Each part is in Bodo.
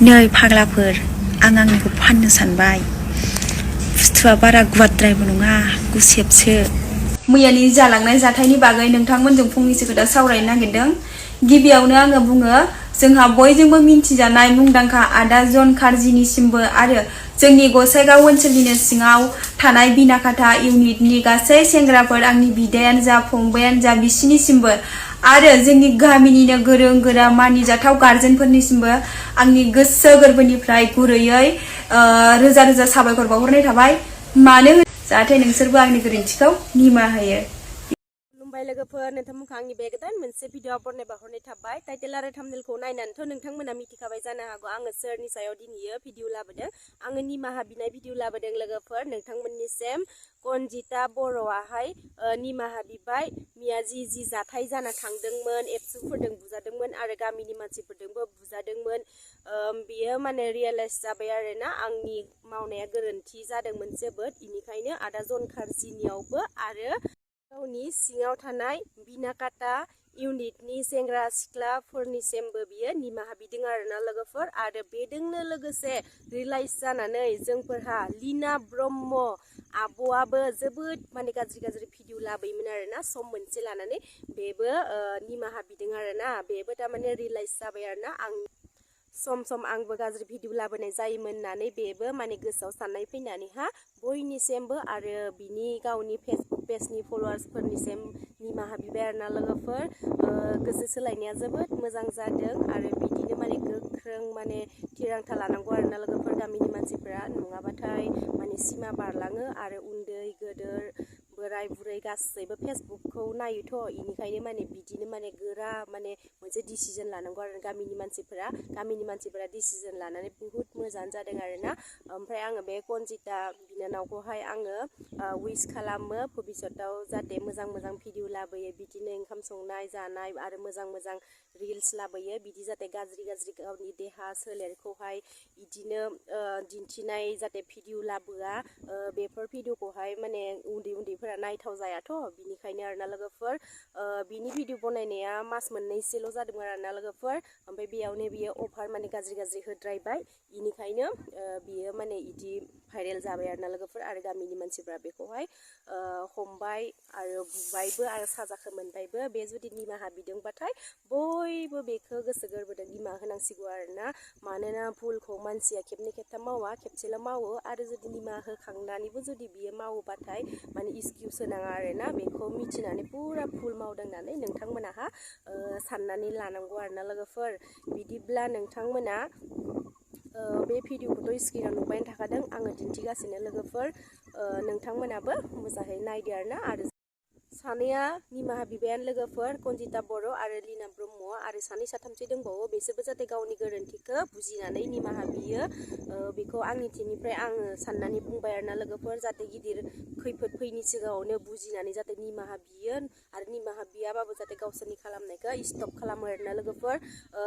नै फाग्लाफोर आं आंनिखौ फाननो सानबाय बुस्थुआ बारा गुवारद्रायबो नङा गुसेबसो मैयानि जालांनाय जाथायनि बागै नोंथांमोनजों फंनैसो खोथा सावरायनो नागिरदों गिबियावनो आङो बुङो जोंहा बयजोंबो मिन्थिजानाय मुंदांखा आदा जन खारजिनिसिमबो आरो जोंनि गसाइगाव ओनसोलनिनो सिङाव थानाय बिनाकाथा इउनिटनि गासै सेंग्राफोर आंनि बिदायानो जा फंबायानो जा बिसिनिसिमबो आरो जोंनि गामिनिनो गोरों गोरा मानिजाथाव गार्जेनफोरनिसिमबो आंनि गोसो गोरबोनिफ्राय गुरैयै रोजा रोजा साबायखर बावहरनाय थाबाय मानो जाहाथे नोंसोरबो आंनि गोरोन्थिखौ निमाहा होयो खुलुमबाय लोगोफोर नोंथांमोनखौ आंनि बे गोदान मोनसे भिडिअ अपलोड बावहरनाय थाबाय टाइटेल आरो थाम्बनेलखौ नायनानैथ' नोंथांमोना मिथिखाबाय जानो हागौ आङो सोरनि सायाव दिनैयो भिडिअ लाबोदों आङो निमाहा बिनाय भिडिअ लाबोदों लोगोफोर नोंथांमोननिसिम कनजिता बर'आहाय निमाहा बिबाय मिया जि जाथाय जाना थांदोंमोन एबसुफोरजों बुजादोंमोन आरो गामिनि मानसिफोरजोंबो बुजादोंमोन बियो माने रियेलाइज जाबाय आरोना आंनि मावनाया गोरोन्थि जादोंमोन जोबोद बेनिखायनो आदा जन खारजिनियावबो आरो गावनि सिङाव थानाय बिनाकाथा इउनिटनि सेंग्रा सिख्लाफोरनिसिमबो बियो निमाहा बिदों आरोना लोगोफोर आरो बेजोंनो लोगोसे रियेलाइज जानानै जोंफोरहा लिना ब्रह्म आब'आबो जोबोद माने गाज्रि भिडिअ लाबोयोमोन आरोना सम मोनसे लानानै बेबो निमाहा बिदों आरोना बेबो थारमाने रियेलाइज जाबाय आरोना आं सम आंबो गाज्रि भिडिअ लाबोनाय जायोमोन होननानै बेबो माने गोसोआव साननाय फैनानैहा बयनिसिमबो आरो बिनि गावनि फेसबुक पेजनि फलोवार्सफोरनिसिम निमाहा बिबाय आरोना लोगोफोर गोसो सोलायनाया जोबोद मोजां जादों आरो बिदिनो माने गोख्रों माने थिरांथा लानांगौ आरोना लोगोफोर गामिनि मानसिफोरा नङाबाथाय माने सिमा बारलाङो आरो उन्दै गेदेर बोराय बुरै गासैबो फेसबुकखौ नायोथ' इनिखायनो माने बिदिनो माने गोरा माने मोनसे डिसिजन लानांगौ आरो गामिनि मानसिफोरा डिसिजन लानानै बुहुत मोजां जादों आरोना ओमफ्राय आङो बे कनजिता बिनानावखौहाय आङो उइस खालामो भबिष्यताव जाहाथे मोजां भिडिअ लाबोयो बिदिनो ओंखाम संनाय जानाय आरो मोजां रिल्स लाबोयो बिदि जाहाथे गाज्रि गावनि देहा सोलेरखौहाय बिदिनो दिन्थिनाय जाहाथे भिडिअ लाबोआ बेफोर भिडिअखौहाय माने उन्दैफोरा नायथाव जायाथ' बिनिखायनो आरोना लोगोफोर बिनि भिडिअ बनायनाया मास मोननैसोल' जादोंमोन आरोना लोगोफोर ओमफ्राय बेयावनो बियो अभार माने गाज्रि होद्रायबाय बेनिखायनो बियो माने इदि भाइरेल जाबाय आरोना लोगोफोर आरो गामिनि मानसिफ्रा बेखौहाय हमबाय आरो बुबायबो आरो साजाखौ मोनबायबो बे जुदि निमाहा बिदोंबाथाय बयबो बेखौ गोसो गोरबोजों निमाहा होनांसिगौ आरोना मानोना भुलखौ मानसिया खेबनै खेबथाम मावा खेबसेल' मावो आरो जुदि निमाहा होखांनानैबो जुदि बियो मावोबाथाय माने एक्सकिउस होनाङा आरोना बेखौ मिथिनानै पुरा भुल मावदों होननानै नोंथांमोनहा साननानै लानांगौ आरोना लोगोफोर बिदिब्ला नोंथांमोना बे भिडिअखौथ' स्क्रिनाव नुबायनो थाखादों आङो दिन्थिगासिनो लोगोफोर नोंथांमोनाबो मोजाङै नायदो आरो सानैया निमाहा बिबायानो लोगोफोर कनजिता बर' आरो लिना ब्रह्म आरो सानै साथामसो दंबावो बिसोरबो जाहाथे गावनि गोरोन्थिखौ बुजिनानै निमाहा बियो बेखौ आंनि थिंनिफ्राय आङो साननानै बुंबाय आरोना लोगोफोर जाहाथे गिदिर खैफोद फैनि सिगाङावनो बुजिनानै जाहाथे निमाहा बियो आरो निमाहा बियाबाबो जाहाथे गावसोरनि खालामनायखौ स्टप खालामो आरोना लोगोफोर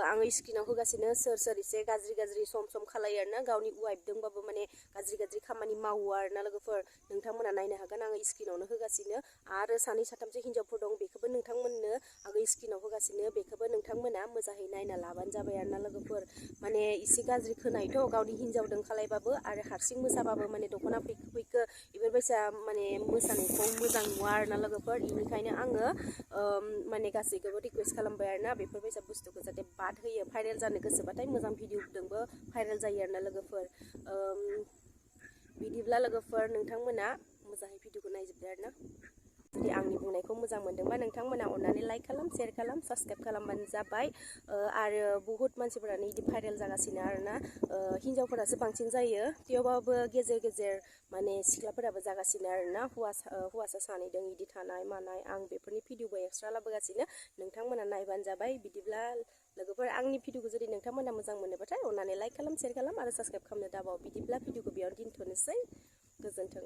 आङो स्क्रिनाव होगासिनो सोर एसे गाज्रि सम खालायो आरोना गावनि वाइफदोंबाबो माने गाज्रि खामानि मावो आरोना लोगोफोर नोंथांमोना नायनो हागोन आङो स्क्रिनावनो होगासिनो आरो सानै साथामसो हिनजावफोर दं बेखौबो नोंथांमोननो आङो स्क्रिनाव होगासिनो बेखौबो नोंथांमोना मोजाङै नायना लाबानो जाबाय आरोना लोगोफोर माने एसे गाज्रि खोनायोथ' गावनि हिनजावदों खालायबाबो आरो हारसिं मोसाबाबो माने दख'ना फैखो बेफोरबायसा माने मोसानायखौ मोजां नुवा आरोना लोगोफोर बेनिखायनो आङो माने गासैखौबो रिकुवेस्ट खालामबाय आरोना बेफोरबायसा बुस्थुखौ जाहाथे बाद होयो भाइरेल जानो गोसोबाथाय मोजां भिडिअजोंबो भाइरेल जायो आरोना लोगोफोर बिदिब्ला लोगोफोर नोंथांमोना मोजाङै भिडिअखौ नायजोबदो आरोना जुदि आंनि बुंनायखौ मोजां मोनदोंबा नोंथांमोना अननानै लाइक खालाम शेयार खालाम साबस्क्राइब खालामबानो जाबाय आरो बुहुत मानसिफोरानो बिदि भाइरेल जागासिनो आरोना हिनजावफोरासो बांसिन जायो थेवबाबो गेजेर माने सिख्लाफोराबो जागासिनो आरोना हौवासा सानैदों बिदि थानाय मानाय आं बेफोरनि भिडिअबो एक्सट्रा लाबोगासिनो नोंथांमोना नायबानो जाबाय बिदिब्ला लोगोफोर आंनि भिडिअखौ जुदि नोंथांमोना मोजां मोनोबाथाय अननानै लाइक खालाम शेयार खालाम आरो साबस्क्राइब खालामनो दाबाव बिदिब्ला भिडिअखौ बेयावनो दोनथ'नोसै गोजोन्थों